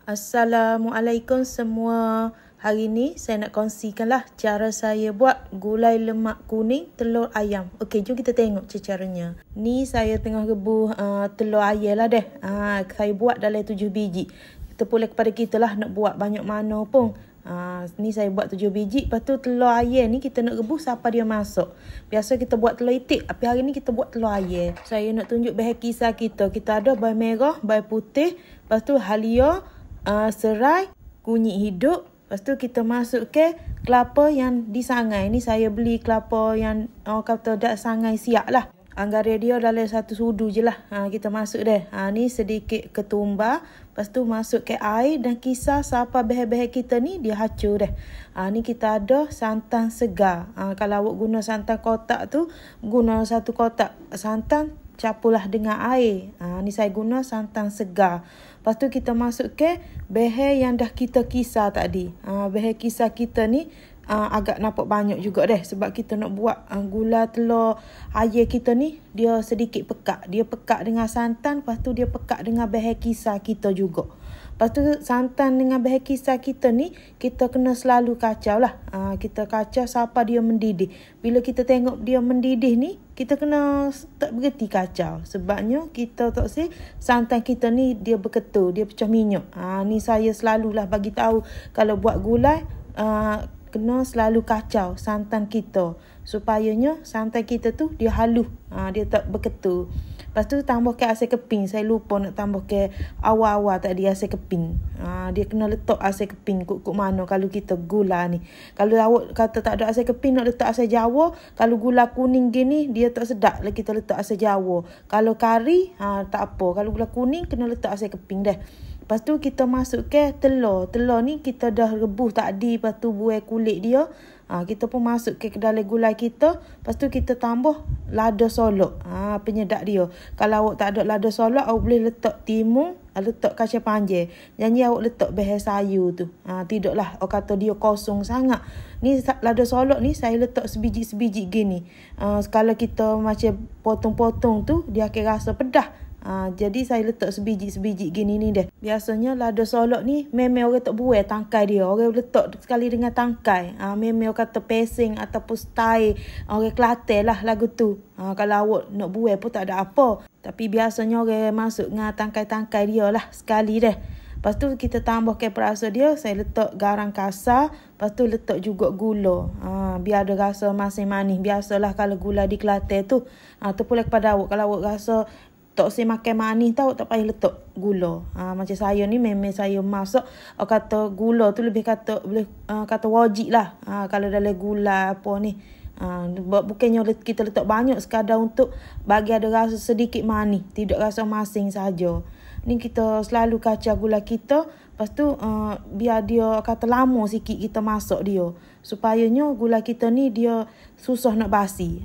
Assalamualaikum semua. Hari ni saya nak kongsikanlah cara saya buat gulai lemak kuning telur ayam. Okey, jom kita tengok caranya. Ni saya tengah rebus telur ayam lah deh. Saya buat dalam 7 biji. Terpulang kepada kita lah nak buat banyak mana pun. Ni saya buat 7 biji. Lepas tu telur ayam ni kita nak rebus sampai dia masuk. Biasa kita buat telur itik, tapi hari ni kita buat telur ayam. Saya nak tunjuk bahan kisar kita. Kita ada bahan merah, bahan putih, lepas tu halia, serai, kunyit hidup. Lepas tu kita masuk ke kelapa yang disangai. Ni saya beli kelapa yang kata dah sangai siap lah. Anggaran dia dalam 1 sudu je lah. Kita masuk deh. Ni sedikit ketumbar. Lepas tu masuk ke air dan kisar sampai bahan-bahan kita ni dia hacur deh. Ni kita ada santan segar. Kalau awak guna santan kotak tu, guna 1 kotak santan, campurlah dengan air. Ni saya guna santan segar. Lepas tu kita masuk ke bahan yang dah kita kisar tadi. Bahan kisar kita ni agak nampak banyak juga deh. Sebab kita nak buat gula telur ayam kita ni, dia sedikit pekat. Dia pekat dengan santan, lepas tu dia pekat dengan bahan kisar kita juga. Lepas tu santan dengan bahan kisar kita ni, kita kena selalu kacau lah. Kita kacau sampai dia mendidih. Bila kita tengok dia mendidih ni, kita kena tak berhenti kacau. Sebabnya kita tak si santan kita ni dia berketul, dia pecah minyak. Ni saya selalulah bagi tahu kalau buat gulai, kena selalu kacau santan kita. Supayanya santan kita tu dia halus, dia tak berketul. Lepas tu tambah ke asam keping. Saya lupa nak tambah ke awal-awal tadi asam keping. Dia kena letak asam keping kuk mana kalau kita gula ni. Kalau awak kata tak ada asam keping, nak letak asam jawa. Kalau gula kuning gini, dia tak sedap lah kita letak asam jawa. Kalau kari, tak apa. Kalau gula kuning, kena letak asam keping dah. Lepas tu kita masuk ke telur. Telur ni kita dah rebus tadi. Lepas tu buai kulit dia. Kita pun masuk ke dalam gulai kita. Lepas tu kita tambah lada solok. Penyedap dia. Kalau awak tak ada lada solok, awak boleh letak timun, letak kacang panjang. Janji awak letak bahan sayur tu. Tidaklah awak kata dia kosong sangat. Ni lada solok ni saya letak sebiji-sebiji gini. Kalau kita macam potong-potong tu, dia akan rasa pedas. Jadi saya letak sebiji-sebiji gini ni deh. Biasanya lada solok ni memang orang tak buai tangkai dia. Orang letak sekali dengan tangkai. Memang orang kata pesing ataupun style orang Kelantan lah lagu tu. Kalau awak nak buai pun tak ada apa. Tapi biasanya orang masuk dengan tangkai-tangkai dia lah sekali deh. Lepas tu kita tambah ke perasa dia. Saya letak garam kasar. Lepas tu letak juga gula. Biar ada rasa masin manis. Biasalah kalau gula di Kelantan tu. Terpulang kepada awak. Kalau awak rasa tak usah makan manis tau, tak payah letak gula. Macam saya ni memang saya masak, kata gula tu lebih kata boleh kata wajib lah. Kalau dalam gula apa ni. Bukannya kita letak banyak sekadar untuk bagi ada rasa sedikit manis, tidak rasa masin saja. Ni kita selalu kacau gula kita. Lepas tu biar dia kata lama sikit kita masak dia. Supayanya gula kita ni dia susah nak basi.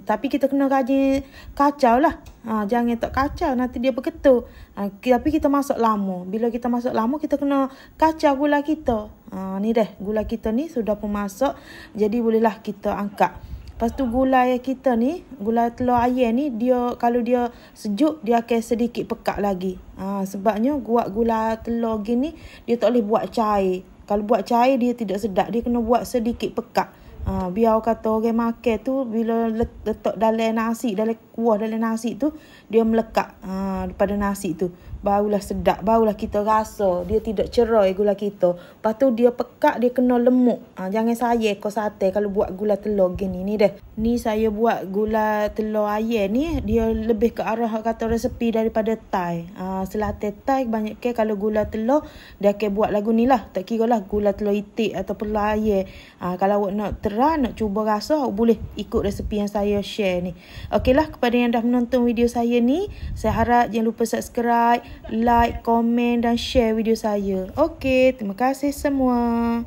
Tapi kita kena rajin kacau lah. Jangan tak kacau, nanti dia berketul. Tapi kita masak lama. Bila kita masak lama, kita kena kacau gula kita. Ni deh, gula kita ni sudah pun masak. Jadi bolehlah kita angkat. Lepas tu gulai kita ni, gulai telur ayam ni, dia kalau dia sejuk, dia akan sedikit pekat lagi. Sebabnya buat gulai telur gini, dia tak boleh buat cair. Kalau buat cair, dia tidak sedap. Dia kena buat sedikit pekat. Biar kata orang makan tu, bila letak dalam nasi, dalam kuah dalam nasi tu, dia melekat daripada nasi tu. Barulah sedap, barulah kita rasa dia tidak cerai gula kita. Lepas tu dia pekat, dia kena lemuk. Jangan saya kau sate kalau buat gula telur gini ni deh. Ni saya buat gula telur ayam ni, dia lebih ke arah kata resepi daripada Thai. Selatan Thai banyak ke kalau gula telur, dia akan buat lagu ni lah. Tak kira lah gula telur itik atau telur ayam. Kalau awak nak terang, nak cuba rasa, awak boleh ikut resepi yang saya share ni. Okeylah, kepada yang dah menonton video saya ni, saya harap jangan lupa subscribe, like, komen dan share video saya. Okey, terima kasih semua.